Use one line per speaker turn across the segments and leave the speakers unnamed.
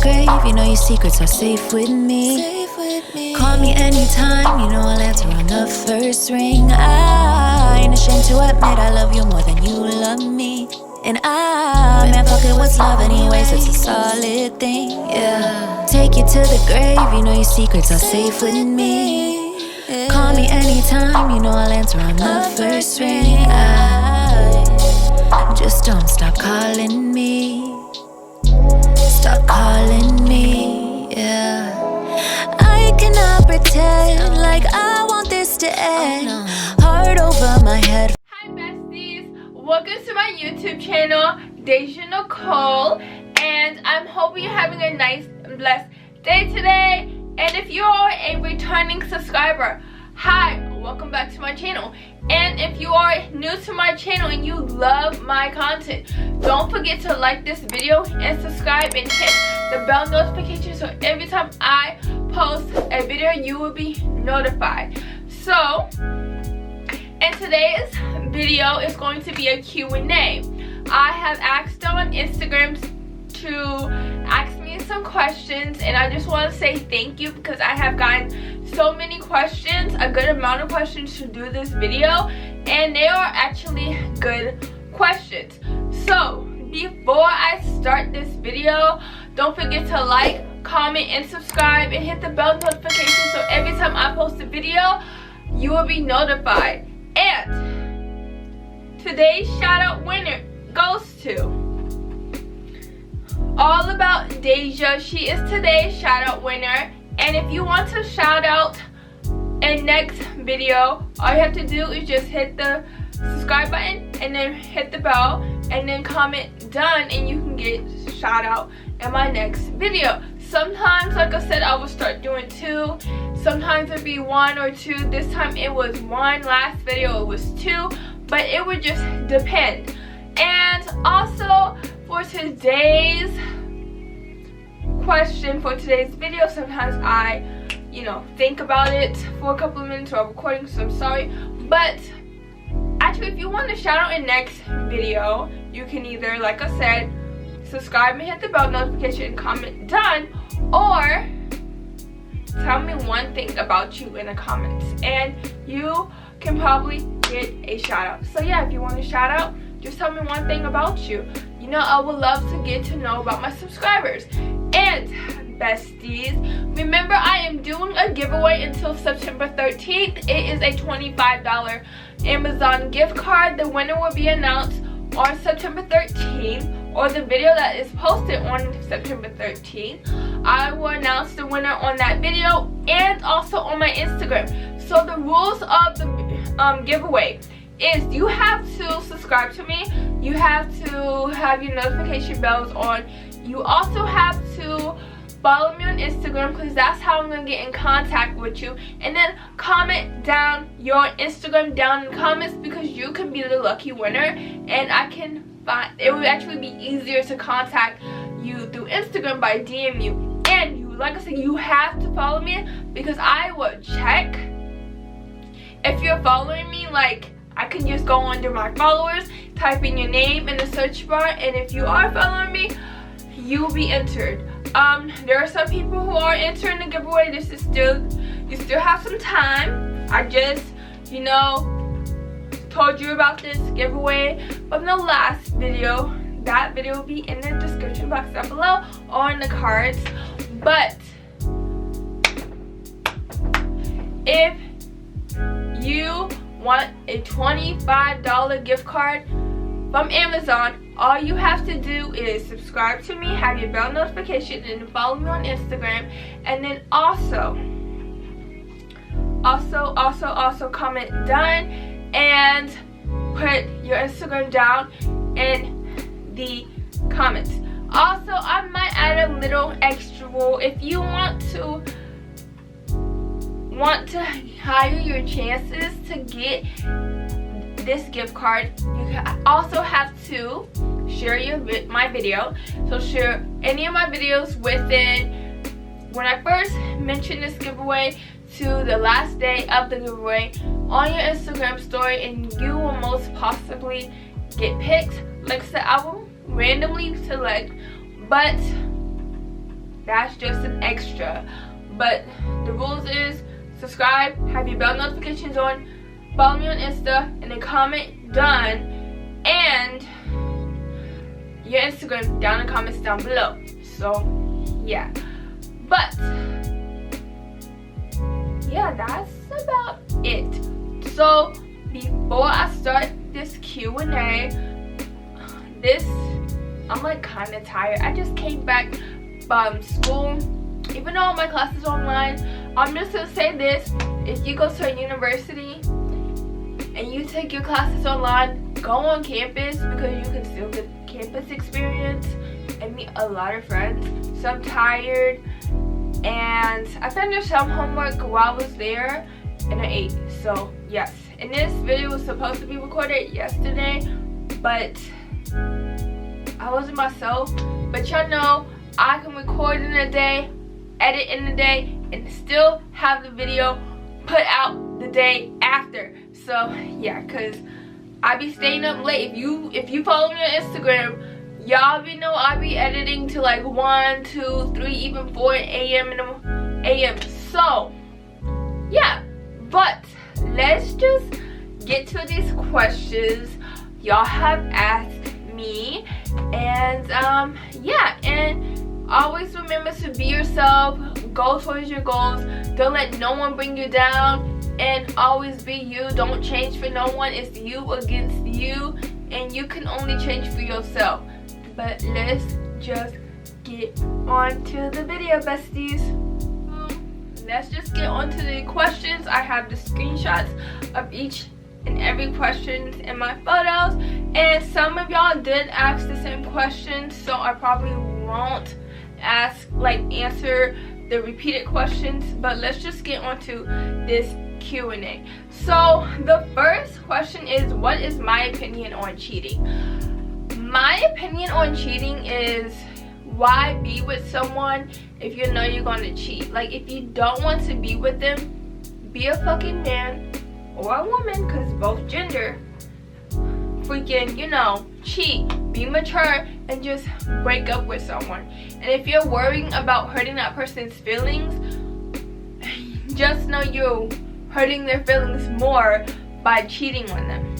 grave, you know your secrets are safe with me. Call me anytime, you know I'll answer on the first ring. I ain't ashamed to admit I love you more than you love me. And man, fuck it, what's love anyways? It's a solid thing, yeah. Take you to the grave, you know your secrets are safe with me. Call me anytime, you know I'll answer on the first ring. Just don't stop calling me. Stop calling me, yeah. I cannot pretend like I want this to end. Heart over my head.
Hi besties, welcome to my YouTube channel, Dajah Nicole, and I'm hoping you're having a nice and blessed day today. And if you are a returning subscriber, hi, welcome back to my channel. And if you are new to my channel and you love my content, don't forget to like this video and subscribe and hit the bell notification so every time I post a video you will be notified. So in today's video is going to be a Q&A. I have asked on Instagram to ask me some questions, and I just want to say thank you because I have gotten so many questions, a good amount of questions to do this video, and they are actually good questions. So before I start this video, don't forget to like, comment, and subscribe and hit the bell notification so every time I post a video you will be notified. And today's shout out winner goes to All About Dajah. She is today's shout out winner. And if you want to shout out in next video, all you have to do is just hit the subscribe button and then hit the bell and then comment done, and you can get shout out in my next video. Sometimes, like I said, I will start doing 2. Sometimes it'd be 1 or 2. This time it was 1. Last video it was 2. But it would just depend. And also for today's question, for today's video, sometimes I think about it for a couple of minutes while recording, so I'm sorry. But actually, if you want to shout out in next video, you can either, like I said, subscribe and hit the bell notification and comment done, or tell me one thing about you in the comments and you can probably get a shout out. So yeah, if you want a shout out, just tell me one thing about you. I would love to get to know about my subscribers. And besties, remember I am doing a giveaway until September 13th. It is a $25 Amazon gift card. The winner will be announced on September 13th, or the video that is posted on September 13th. I will announce the winner on that video and also on my Instagram. So the rules of the giveaway is you have to subscribe to me, you have to have your notification bells on, you also have to follow me on Instagram because that's how I'm going to get in contact with you, and then comment down your Instagram down in the comments because you can be the lucky winner, and I can find it would actually be easier to contact you through Instagram by DM you. And you, like I said, you have to follow me because I will check if you're following me. Like, I can just go under my followers, type in your name in the search bar, and if you are following me, you will be entered. There are some people who are entering the giveaway. You still have some time. I just, told you about this giveaway from the last video. That video will be in the description box down below or in the cards. But if you want a $25 gift card from Amazon, all you have to do is subscribe to me, have your bell notification, and follow me on Instagram, and then also comment done and put your Instagram down in the comments. Also, I might add a little extra rule. If you want to higher your chances to get this gift card, you also have to share my video. So share any of my videos within when I first mentioned this giveaway to the last day of the giveaway on your Instagram story, and you will most possibly get picked. Like I said, I will randomly select, but that's just an extra. But the rules is subscribe, have your bell notifications on, follow me on Insta, and then comment done, and your Instagram down in the comments down below. So yeah, but yeah, that's about it. So before I start this Q&A, I'm like kind of tired. I just came back from school. Even though my class is online, I'm just gonna say this: if you go to a university and you take your classes online, go on campus, because you can still get campus experience and meet a lot of friends. So I'm tired, and I finished some homework while I was there, and I ate. So yes, and this video was supposed to be recorded yesterday, but I wasn't myself. But y'all know I can record in a day, edit in a day, and still have the video put out the day after. So yeah, cause I be staying up late. If you follow me on Instagram, y'all be know I be editing to like 1, 2, 3, even 4 a.m. So yeah, but let's just get to these questions y'all have asked me. And yeah, and always remember to be yourself, go towards your goals, don't let no one bring you down, and always be you. Don't change for no one. It's you against you, and you can only change for yourself. But let's just get on to the video, besties. Let's just get on to the questions. I have the screenshots of each and every question in my photos, and some of y'all did ask the same questions, so I probably won't answer the repeated questions. But let's just get on to this Q&A. So the first question is, what is my opinion on cheating? My opinion on cheating is, why be with someone if you know you're gonna cheat? Like, if you don't want to be with them, be a fucking man or a woman, because both gender, freaking, you know, cheat, be mature, and just break up with someone. And if you're worrying about hurting that person's feelings, just know you're hurting their feelings more by cheating on them.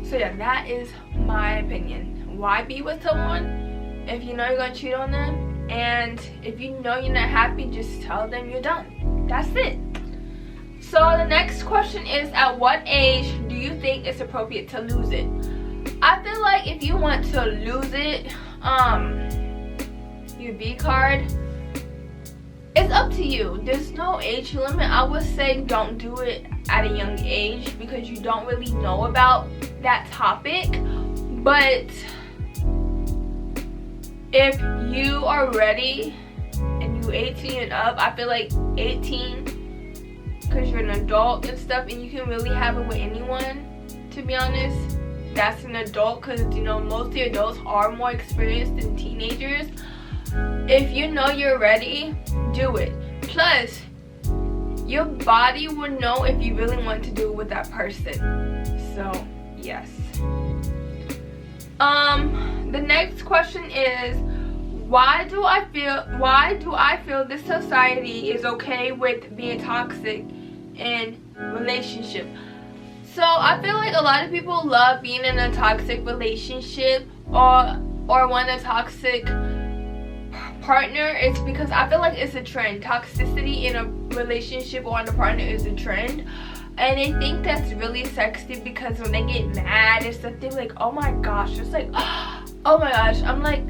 So yeah, that is my opinion. Why be with someone if you know you're gonna cheat on them? And if you know you're not happy, just tell them you're done. That's it. So the next question is, at what age do you think it's appropriate to lose it? I feel like if you want to lose it, your B card, it's up to you. There's no age limit. I would say don't do it at a young age, because you don't really know about that topic. But if you are ready and you 18 and up, I feel like 18, because you're an adult and stuff, and you can really have it with anyone, to be honest. That's an adult, because you know most of the adults are more experienced than teenagers. If you know you're ready, do it. Plus, your body will know if you really want to do it with that person. So yes. The next question is, why do I feel this society is okay with being toxic in relationship? So I feel like a lot of people love being in a toxic relationship or want a toxic partner. It's because I feel like it's a trend. Toxicity in a relationship or on a partner is a trend. And I think that's really sexy, because when they get mad and stuff, they're like, oh my gosh. It's like, oh my gosh, I'm like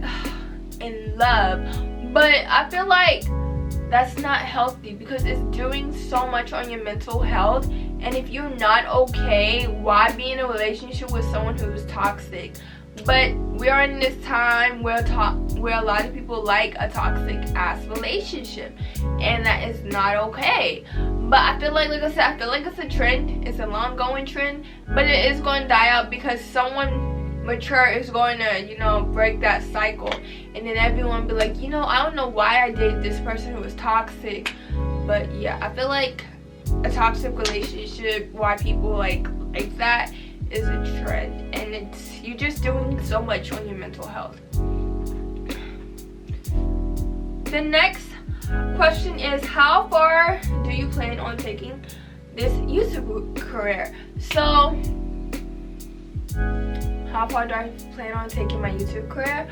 in love. But I feel like that's not healthy, because it's doing so much on your mental health. And if you're not okay, why be in a relationship with someone who's toxic? But we are in this time where a lot of people like a toxic ass relationship, and that is not okay. But I feel like I said, I feel like it's a trend. It's a long going trend, but it is going to die out, because someone mature is going to, you know, break that cycle, and then everyone be like, you know, I don't know why I dated this person who was toxic. But yeah, I feel like a toxic relationship, why people like that, is a trend, and you're just doing so much on your mental health. The next question is, how far do you plan on taking this YouTube career? So, how far do I plan on taking my YouTube career?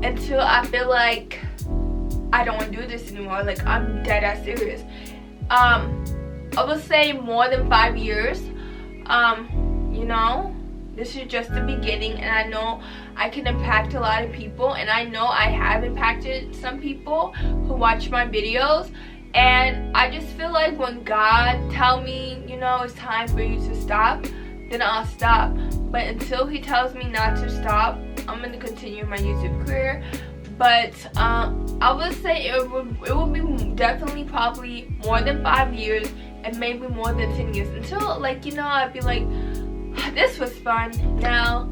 Until I feel like I don't want to do this anymore. Like, I'm dead ass serious. I would say more than 5 years. You know, this is just the beginning, and I know I can impact a lot of people, and I know I have impacted some people who watch my videos. And I just feel like when God tell me, you know, it's time for you to stop, then I'll stop. But until he tells me not to stop, I'm going to continue my YouTube career. But I would say it will be definitely probably more than 5 years, and maybe more than 10 years, until, like, you know, I'd be like, this was fun, now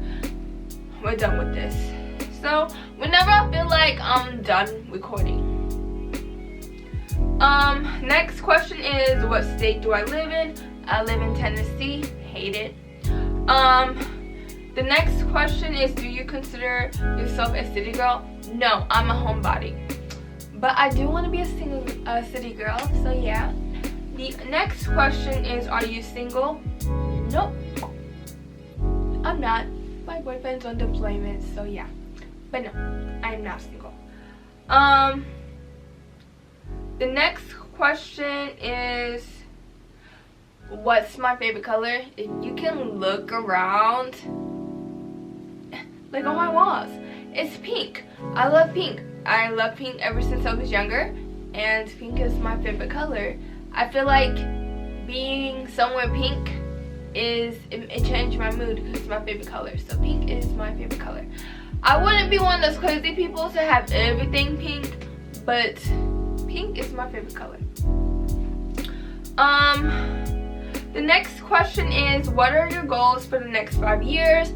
we're done with this. So whenever I feel like I'm done recording. Next question is, what state do I live in? I live in Tennessee. Hate it. The next question is, do you consider yourself a city girl? No, I'm a homebody, but I do want to be a city girl, so yeah. The next question is, are you single? Nope, I'm not. My boyfriend's on deployment, so yeah. But no, I am not single. The next question is, what's my favorite color? If you can look around, like on my walls, it's pink. I love pink. I love pink ever since I was younger, and pink is my favorite color. I feel like being somewhere pink it changed my mood because it's my favorite color. So pink is my favorite color. I wouldn't be one of those crazy people to have everything pink, but pink is my favorite color. The next question is, what are your goals for the next 5 years?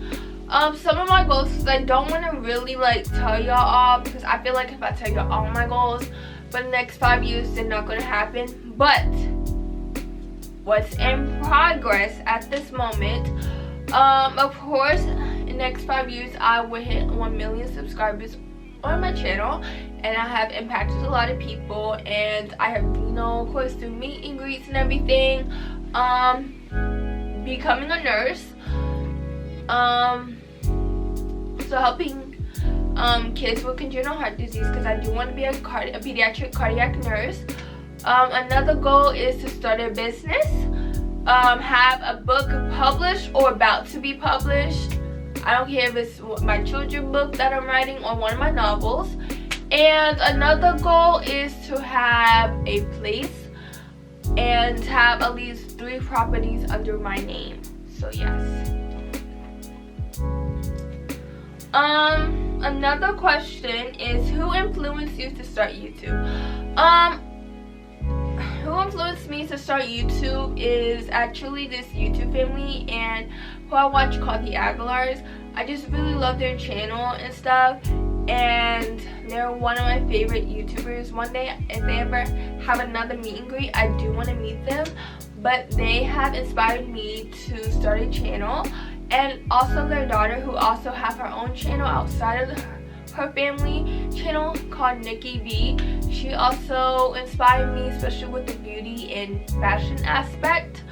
Some of my goals, because I don't want to really like tell y'all all, because I feel like if I tell y'all all my goals for the next 5 years, they're not going to happen. But what's in progress at this moment, of course, in the next 5 years I will hit 1 million subscribers on my channel, and I have impacted a lot of people, and I have, you know, of course, do meet and greets and everything, becoming a nurse, so helping kids with congenital heart disease, because I do want to be a pediatric cardiac nurse. Another goal is to start a business, have a book published or about to be published. I don't care if it's my children's book that I'm writing or one of my novels. And another goal is to have a place and have at least 3 properties under my name. So yes. Another question is, who influenced you to start YouTube? Who influenced me to start YouTube is actually this YouTube family and who I watch called the Aguilars. I just really love their channel and stuff, and they're one of my favorite YouTubers. One day, if they ever have another meet and greet, I do want to meet them, but they have inspired me to start a channel. And also their daughter, who also have her own channel outside of her family channel called Nikki V. She also inspired me, especially with the beauty and fashion aspect.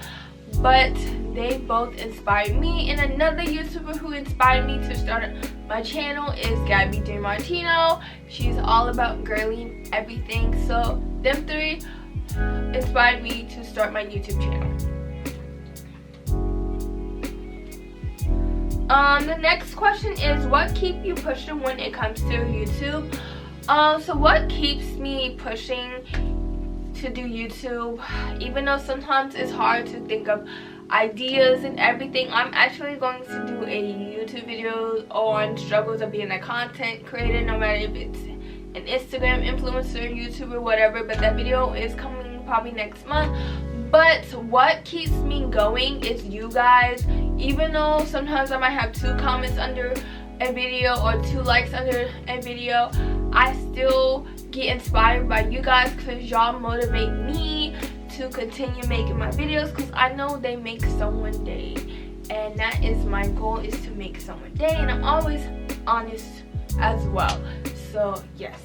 But they both inspired me. And another YouTuber who inspired me to start my channel is Gabby DiMartino. She's all about girly everything. So them 3 inspired me to start my YouTube channel. The next question is, what keeps you pushing when it comes to YouTube? So what keeps me pushing to do YouTube, even though sometimes it's hard to think of ideas and everything, I'm actually going to do a YouTube video on struggles of being a content creator, no matter if it's an Instagram influencer, YouTuber, whatever, but that video is coming probably next month. But what keeps me going is you guys. Even though sometimes I might have 2 comments under a video or 2 likes under a video, I still get inspired by you guys, because y'all motivate me to continue making my videos, because I know they make someone day, and that is my goal, is to make someone day, and I'm always honest as well. So yes.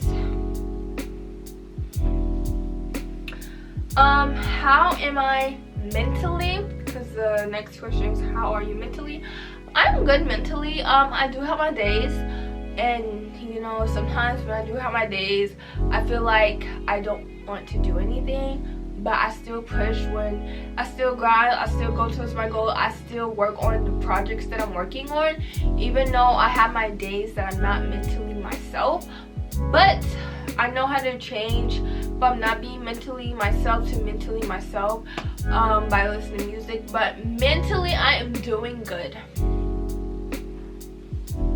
How am I mentally? Because the next question is, how are you mentally? I'm good mentally. I do have my days, and you know, sometimes when I do have my days, I feel like I don't want to do anything, but I still push. When I still grind, I still go towards my goal, I still work on the projects that I'm working on, even though I have my days that I'm not mentally myself. But I know how to change from not being mentally myself to mentally myself by listening to music. But mentally, I am doing good.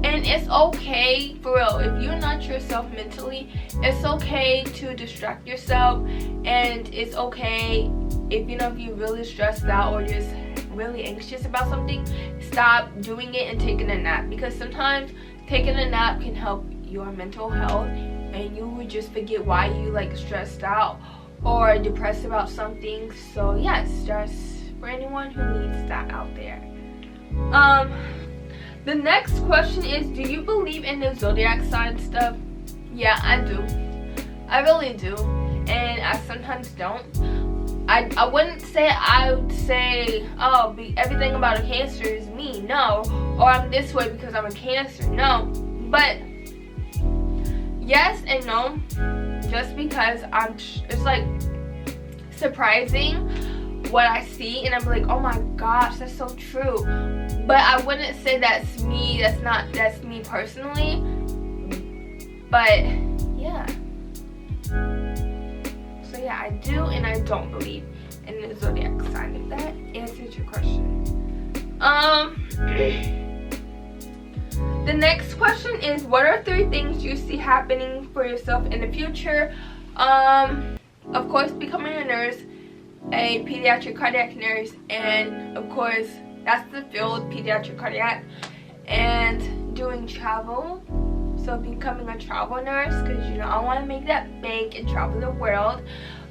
And it's okay, for real, if you're not yourself mentally, it's okay to distract yourself. And it's okay if, you know, if you're really stressed out or just really anxious about something, stop doing it and taking a nap. Because sometimes taking a nap can help your mental health, and you would just forget why you like stressed out or depressed about something. So yes, just for anyone who needs that out there. The next question is, do you believe in the Zodiac sign stuff? Yeah, I do. I really do. And I sometimes don't. I wouldn't say, I would say, oh, everything about a Cancer is me. No. Or I'm this way because I'm a Cancer. No. But yes and no. Just because it's like surprising what I see, and I'm like, oh my gosh, that's so true. But I wouldn't say that's me. That's me personally. But yeah. So yeah, I do and I don't believe in the Zodiac sign. If that answers your question. The next question is, what are 3 things you see happening for yourself in the future? Of course, becoming a nurse, a pediatric cardiac nurse, and of course that's the field, pediatric cardiac, and doing travel. So becoming a travel nurse, because you know I want to make that bank and travel the world.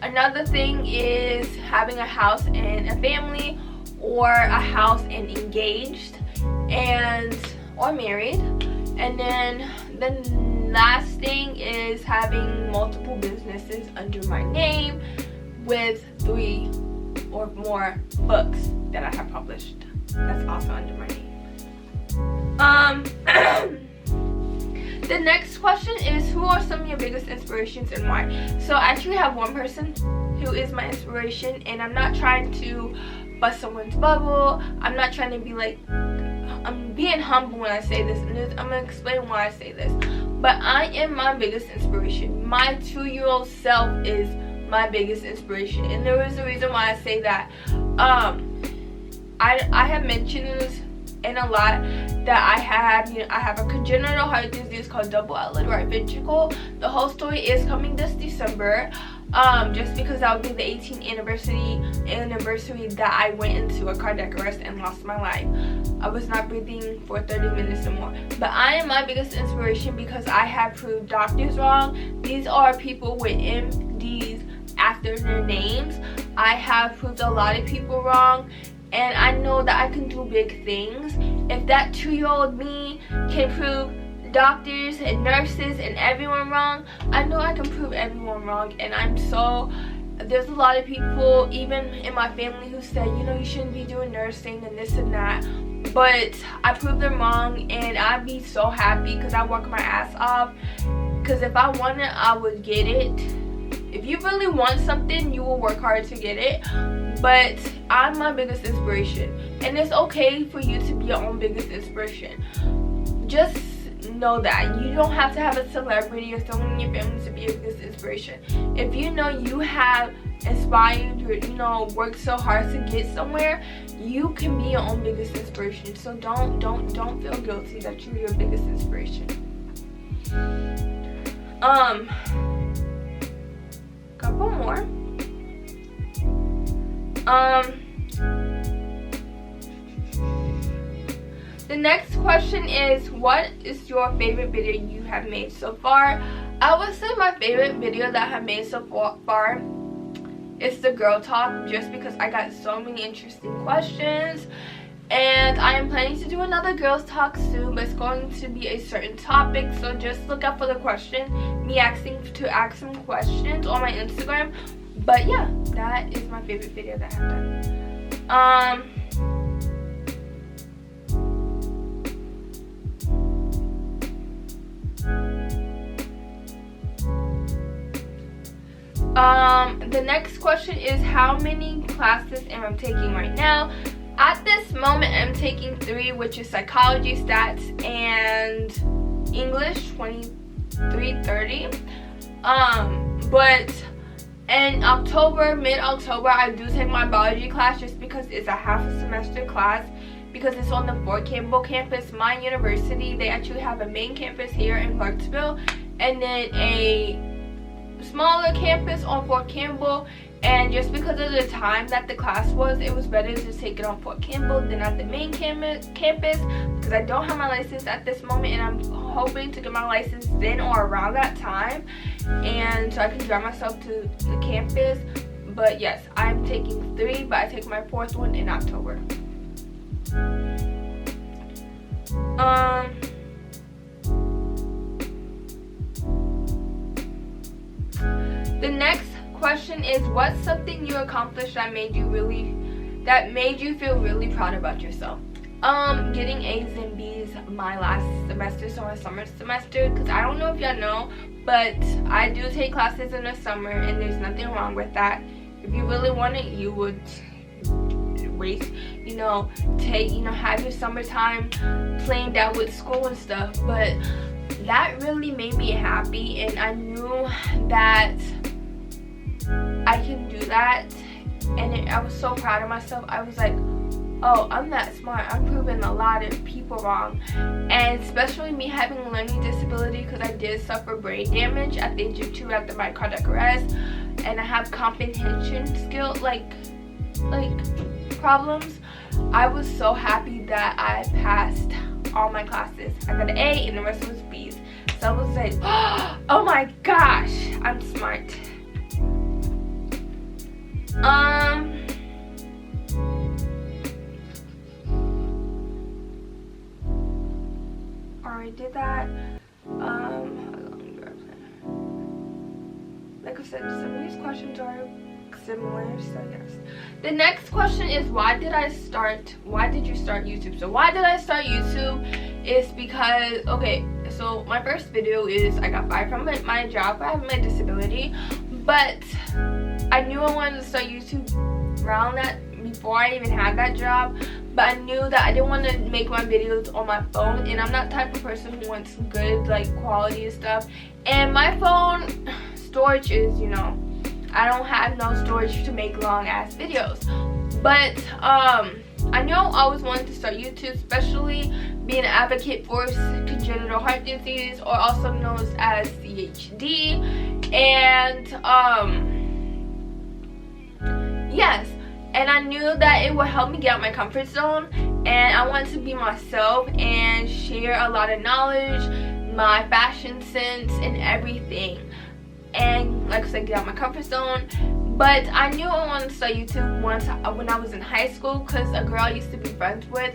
Another thing is having a house and a family, or a house and engaged, and or married. And then the last thing is having multiple businesses under my name with 3 or more books that I have published. That's also under my name. The next question is, who are some of your biggest inspirations and why? So I actually have one person who is my inspiration, and I'm not trying to bust someone's bubble. I'm not trying to be like, I'm being humble when I say this, and I'm gonna explain why I say this. But I am my biggest inspiration. My 2-year-old self is my biggest inspiration, and there is a reason why I say that. I have mentioned this in a lot, that I have a congenital heart disease called double outlet right ventricle. The whole story is coming this December, just because that would be the 18th anniversary that I went into a cardiac arrest and lost my life. I was not breathing for 30 minutes or more. But I am my biggest inspiration because I have proved doctors wrong. These are people with MDs after their names. I have proved a lot of people wrong, and I know that I can do big things. If that 2-year-old me can prove doctors and nurses and everyone wrong, I know I can prove everyone wrong. And there's a lot of people, even in my family, who say, you know, you shouldn't be doing nursing and this and that. But I proved them wrong, and I'd be so happy because I work my ass off. Because if I want it, I would get it. If you really want something, you will work hard to get it. But I'm my biggest inspiration, and it's okay for you to be your own biggest inspiration. Just know that you don't have to have a celebrity or someone in your family to be your biggest inspiration. If you know you have inspired or, you know, worked so hard to get somewhere, you can be your own biggest inspiration. So don't feel guilty that you're your biggest inspiration. Couple more. The next question is, what is your favorite video you have made so far? I would say my favorite video that I have made so far is the girl talk, just because I got so many interesting questions. And I am planning to do another girls talk soon, but it's going to be a certain topic, so just look out for the question, me asking to ask some questions on my Instagram. But yeah, that is my favorite video that I've done. The next question is, how many classes am I taking right now? At this moment, I'm taking 3, which is psychology, stats, and English, 23:30. But in October, mid-October, I do take my biology class just because it's a half a semester class, because it's on the Fort Campbell campus. My university, they actually have a main campus here in Clarksville, and then a smaller campus on Fort Campbell. And just because of the time that the class was, it was better to take it on Fort Campbell than at the main campus, because I don't have my license at this moment, and I'm hoping to get my license then or around that time, and so I can drive myself to the campus. But yes, I'm taking 3, but I take my 4th one in October. The next question is, what's something you accomplished that made you feel really proud about yourself? Getting A's and B's my last semester, so my summer semester, because I don't know if y'all know, but I do take classes in the summer, and there's nothing wrong with that. If you really want it, you would waste, have your summertime planned out with school and stuff. But that really made me happy, and I knew that I can do that, and I was so proud of myself. I was like, oh, I'm that smart. I'm proving a lot of people wrong. And especially me having a learning disability, because I did suffer brain damage at the age of 2 after my cardiac arrest, and I have comprehension skill problems. I was so happy that I passed all my classes. I got an A and the rest was B's. So I was like, oh my gosh, I'm smart. Already did that. Like I said, some of these questions are similar, so yes. The next question is, why did you start YouTube? So why did I start YouTube is because, okay, so my first video is I got fired from my job for having my disability, but I knew I wanted to start YouTube around that before I even had that job. But I knew that I didn't want to make my videos on my phone, and I'm not the type of person who wants good quality and stuff. And my phone storage is, I don't have no storage to make long ass videos. But I knew I always wanted to start YouTube, especially being an advocate for congenital heart disease, or also known as CHD. And yes, and I knew that it would help me get out my comfort zone, and I wanted to be myself and share a lot of knowledge, my fashion sense, and everything. And like I said, get out my comfort zone. But I knew I wanted to start YouTube when I was in high school, because a girl I used to be friends with,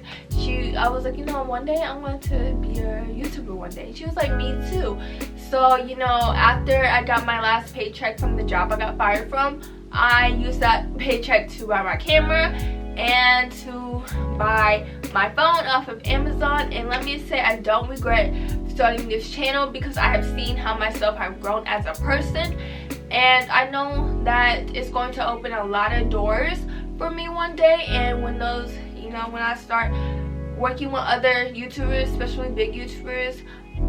I was like, one day I want to be a YouTuber one day. She was like, me too. So, after I got my last paycheck from the job I got fired from, I used that paycheck to buy my camera and to buy my phone off of Amazon. And let me say, I don't regret starting this channel, because I have seen how myself have grown as a person, and I know that it's going to open a lot of doors for me one day. And when those, when I start working with other YouTubers, especially big YouTubers,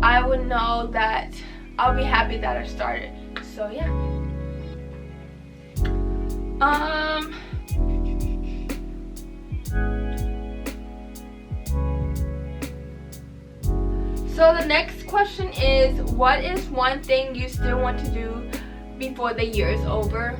I would know that I'll be happy that I started. So yeah. So the next question is, what is one thing you still want to do before the year is over?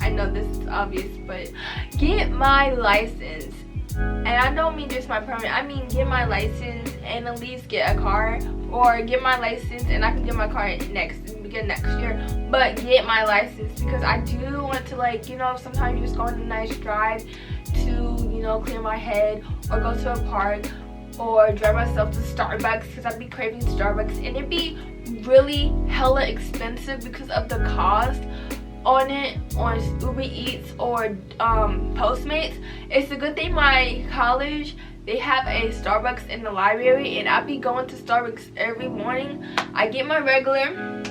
I know this is obvious, but get my license. And I don't mean just my permit, I mean get my license and at least get a car, or get my license and I can get my car next year. But get my license, because I do want to sometimes just go on a nice drive to clear my head, or go to a park, or drive myself to Starbucks, because I'd be craving Starbucks, and it'd be really hella expensive because of the cost. on it on Uber Eats or Postmates. It's a good thing my college, they have a Starbucks in the library, and I'll be going to Starbucks every morning. I get my regular,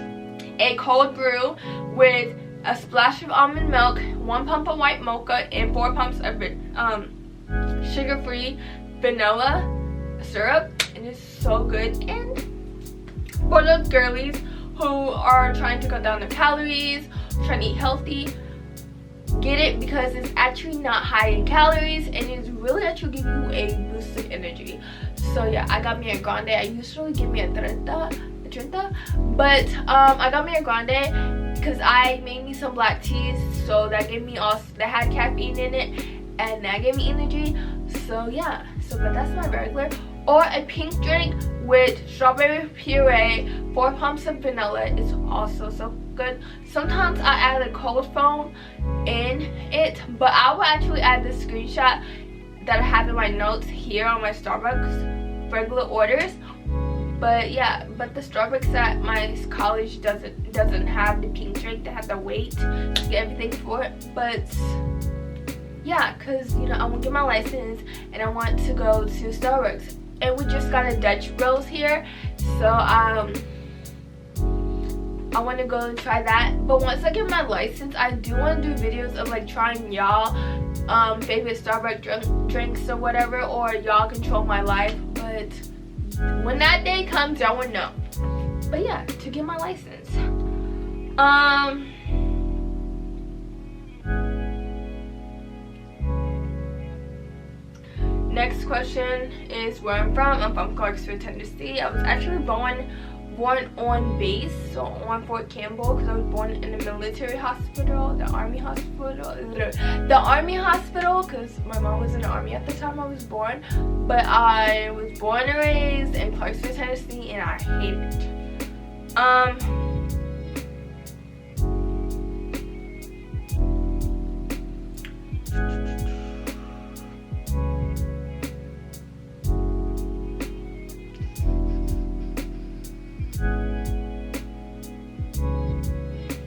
a cold brew with a splash of almond milk, 1 pump of white mocha, and 4 pumps of sugar-free vanilla syrup, and it's so good. And for those girlies who are trying to cut down their calories, trying to eat healthy, get it because it's actually not high in calories, and it's really actually give you a boost of energy. So yeah, I got me a grande. I usually give me a 30, but I got me a grande because I made me some black teas, so that gave me also, that had caffeine in it, and that gave me energy. So yeah, but that's my regular. Or a pink drink with strawberry puree, 4 pumps of vanilla is also so good. Sometimes I add a cold foam in it, but I will actually add the screenshot that I have in my notes here on my Starbucks regular orders. But yeah, but the Starbucks at my college doesn't have the pink drink. They have to wait to get everything for it. But yeah, because you know, I want to get my license and I want to go to Starbucks. And we just got a Dutch Bros here, so I want to go and try that. But once I get my license, I do want to do videos of like trying y'all favorite Starbucks drinks or whatever, or y'all control my life. But when that day comes, y'all will know. But yeah, to get my license, next question is where I'm from. I'm from Clarksville, Tennessee. I was actually born on base, so on Fort Campbell, because I was born in the military hospital, the army hospital, because my mom was in the army at the time I was born. But I was born and raised in Clarksville, Tennessee, and I hate it.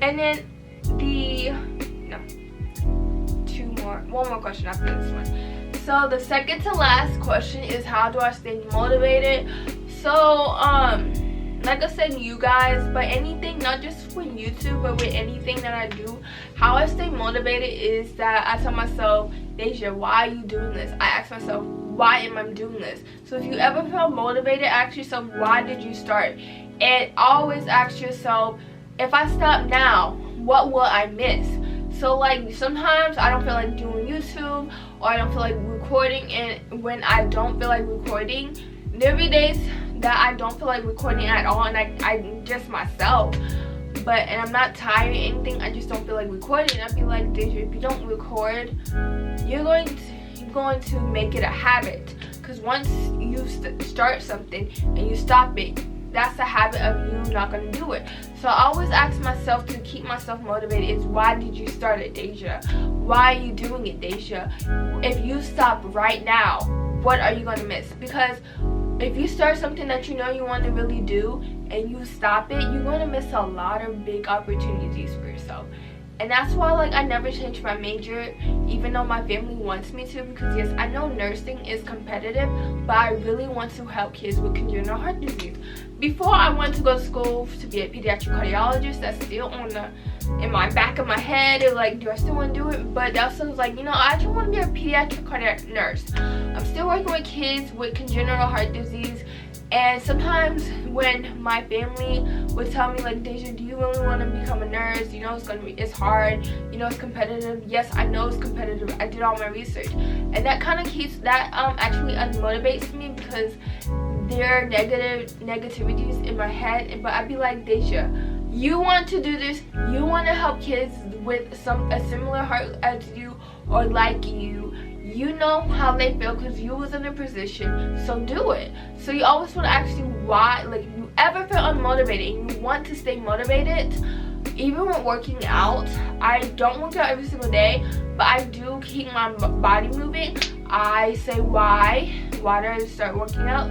And then one more question after this one. So the second to last question is, how do I stay motivated? So like I said, you guys, but anything, not just for YouTube, but with anything that I do, how I stay motivated is that I tell myself, Dajah, why are you doing this? I ask myself, why am I doing this? So if you ever feel motivated, ask yourself, why did you start? And always ask yourself, if I stop now, what will I miss? So like sometimes I don't feel like doing YouTube, or I don't feel like recording, and when I don't feel like recording, there be days that I don't feel like recording at all, and I just myself, and I'm not tired or anything, I just don't feel like recording. I'd be like, Dajah, if you don't record, you're going to make it a habit, because once you start something and you stop it, that's a habit of you not going to do it. So I always ask myself to keep myself motivated is, why did you start it, Dajah? Why are you doing it, Dajah? If you stop right now, what are you going to miss? Because if you start something that you know you want to really do and you stop it, you're going to miss a lot of big opportunities for yourself. And that's why, like, I never changed my major, even though my family wants me to, because yes, I know nursing is competitive, but I really want to help kids with congenital heart disease. Before, I wanted to go to school to be a pediatric cardiologist. That's still in my back of my head, or like, do I still want to do it? But that's also like, you know, I actually want to be a pediatric cardiac nurse. I'm still working with kids with congenital heart disease. And sometimes when my family would tell me, like, Dajah, do you really want to become a nurse? You know, it's hard. You know, it's competitive. Yes, I know it's competitive. I did all my research. And that kind of keeps, that actually unmotivates me, because there are negativities in my head. But I'd be like, Dajah, you want to do this. You want to help kids with a similar heart as you, or like you. You know how they feel because you was in a position, so do it. So you always want to ask you why, like, if you ever feel unmotivated and you want to stay motivated, even when working out, I don't work out every single day, but I do keep my body moving. I say why did I start working out?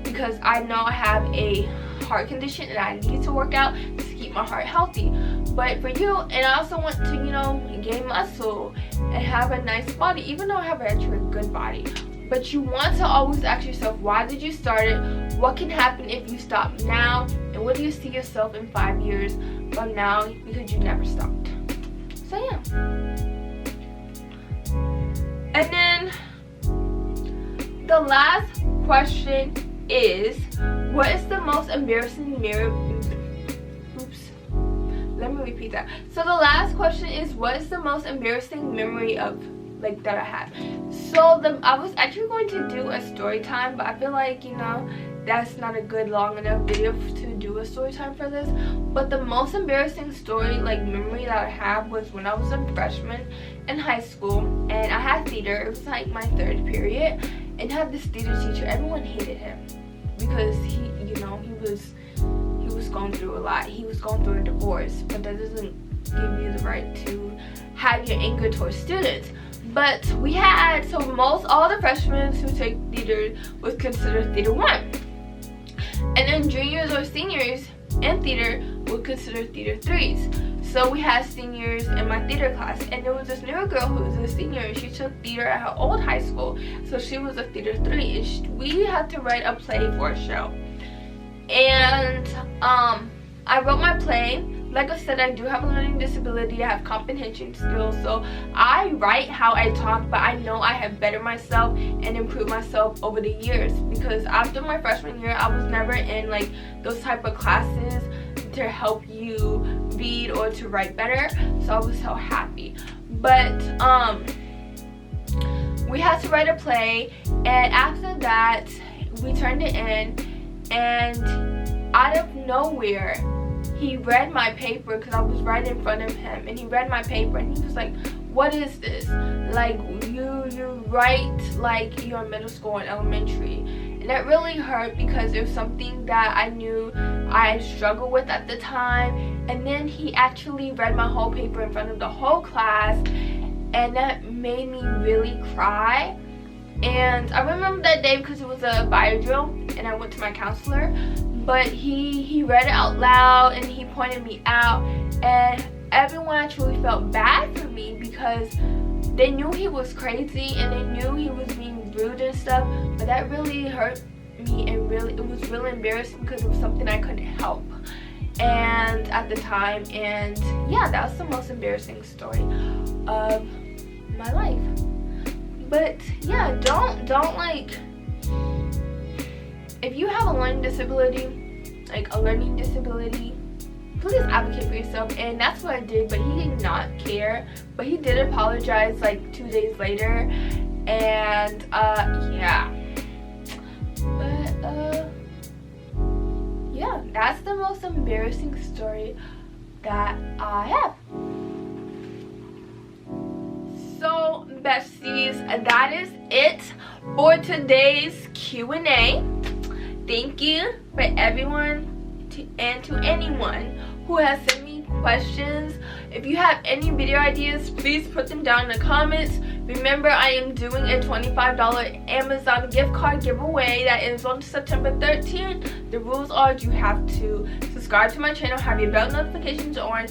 Because I know I have a heart condition and I need to work out to keep keep my heart healthy. But for you, and I also want to, you know, gain muscle and have a nice body, even though I have actually a good body. But you want to always ask yourself, why did you start it? What can happen if you stop now? And what do you see yourself in 5 years from now, because you never stopped? So yeah. And then the last question is, what is the most embarrassing let me repeat that. So the last question is, what is the most embarrassing memory of, like, that I had? So I was actually going to do a story time, but I feel like, you know, that's not a good long enough video to do a story time for this. But the most embarrassing story, like, memory that I have was when I was a freshman in high school, and I had theater. It was like my 3rd period, and I had this theater teacher. Everyone hated him because he, you know, he was going through a lot. He was going through a divorce, but that doesn't give you the right to have your anger towards students. But we had, so all the freshmen who take theater was considered theater 1, and then juniors or seniors in theater would consider theater 3s. So we had seniors in my theater class, and there was this new girl who was a senior, and she took theater at her old high school, so she was a theater 3, and we had to write a play for a show. And I wrote my play. Like I said, I do have a learning disability. I have comprehension skills, so I write how I talk, but I know I have bettered myself and improved myself over the years, because after my freshman year, I was never in, like, those type of classes to help you read or to write better, so I was so happy. But we had to write a play, and after that we turned it in, and out of nowhere he read my paper, because I was right in front of him, and he read my paper, and he was like, what is this? Like, you write like you're in middle school and elementary. And that really hurt, because it was something that I knew I struggled with at the time. And then he actually read my whole paper in front of the whole class, and that made me really cry. And I remember that day because it was a bio drill, and I went to my counselor. But he read it out loud, and he pointed me out, and everyone actually felt bad for me, because they knew he was crazy and they knew he was being rude and stuff. But that really hurt me, and it was really embarrassing, because it was something I couldn't help and at the time. And yeah, that was the most embarrassing story of my life. But yeah, don't like, if you have a learning disability, please advocate for yourself. And that's what I did, but he did not care. But he did apologize like 2 days later, and yeah. But yeah, that's the most embarrassing story that I have. So besties, that is it for today's Q&A. Thank you for everyone and to anyone who has sent me questions. If you have any video ideas, please put them down in the comments. Remember, I am doing a $25 Amazon gift card giveaway that ends on September 13th. The rules are you have to subscribe to my channel, have your bell notifications on,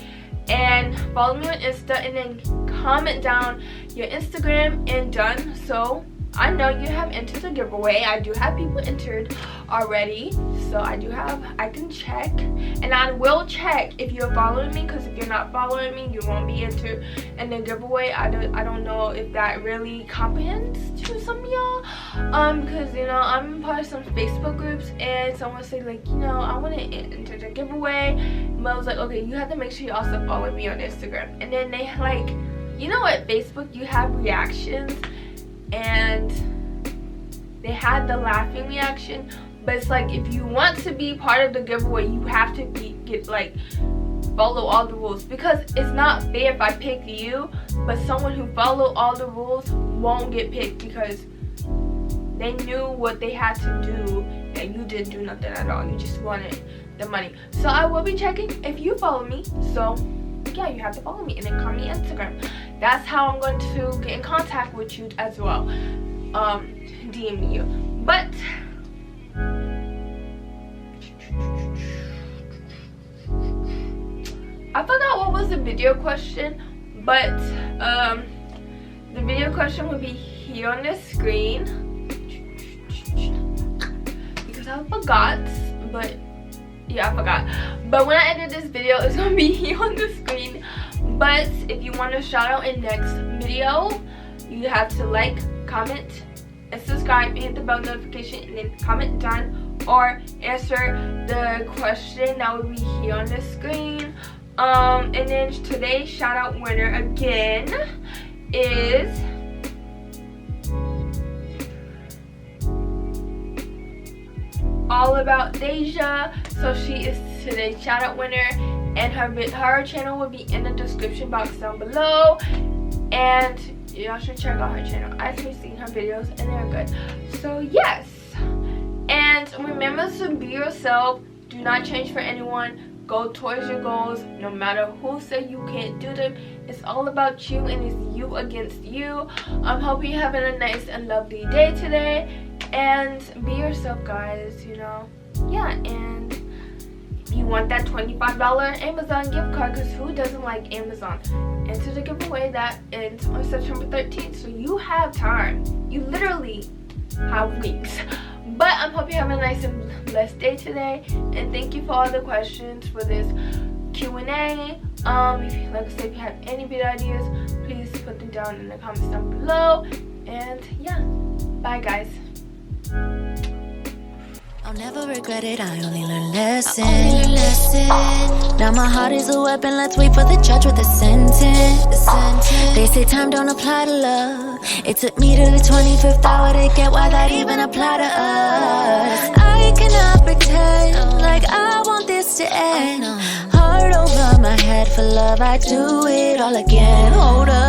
and follow me on Insta, and then comment down your Instagram, and done. So I know you have entered the giveaway. I do have people entered already, so I can check, and I will check if you're following me, because if you're not following me, you won't be entered in the giveaway. I don't know if that really comprehends to some of y'all, because you know, I'm part of some Facebook groups, and someone said like, you know, I want to enter the giveaway, but I was like, okay, you have to make sure you also follow me on Instagram. And then they like, you know what, Facebook, you have reactions, and they had the laughing reaction, but it's like, if you want to be part of the giveaway, you have to follow all the rules, because it's not fair if I pick you but someone who followed all the rules won't get picked, because they knew what they had to do and you didn't do nothing at all. You just wanted the money. So I will be checking if you follow me. So yeah, you have to follow me, and then comment me on Instagram. That's how I'm going to get in contact with you as well. DM you. But I forgot what was the video question, but the video question would be here on the screen because I forgot. But yeah, I forgot. But when I edit this video, it's gonna be here on the screen. But if you want to shout out in next video, you have to like, comment, and subscribe, and hit the bell notification, and then comment done, or answer the question that will be here on the screen. And then today's shout out winner again is All About Dajah. So she is today's shout out winner, and her channel will be in the description box down below, and y'all should check out her channel. I've seen her videos and they're good. So yes, and remember to be yourself. Do not change for anyone. Go towards your goals, no matter who said you can't do them. It's all about you, and it's you against you. I'm hoping you're having a nice and lovely day today, and be yourself, guys, you know. Yeah, and you want that $25 Amazon gift card, because who doesn't like Amazon? Enter the giveaway that ends on September 13th, so you have time. You literally have weeks. But I'm hoping you're having a nice and blessed day today, and thank you for all the questions for this Q&A. Like I said, if you have any video ideas, please put them down in the comments down below. And yeah, bye guys.
I'll never regret it, I only learn lessons. Now my heart is a weapon, let's wait for the judge with the sentence. They say time don't apply to love. It took me to the 25th hour to get why that even apply to us. I cannot pretend like I want this to end. Heart over my head for love, I do it all again. Hold up.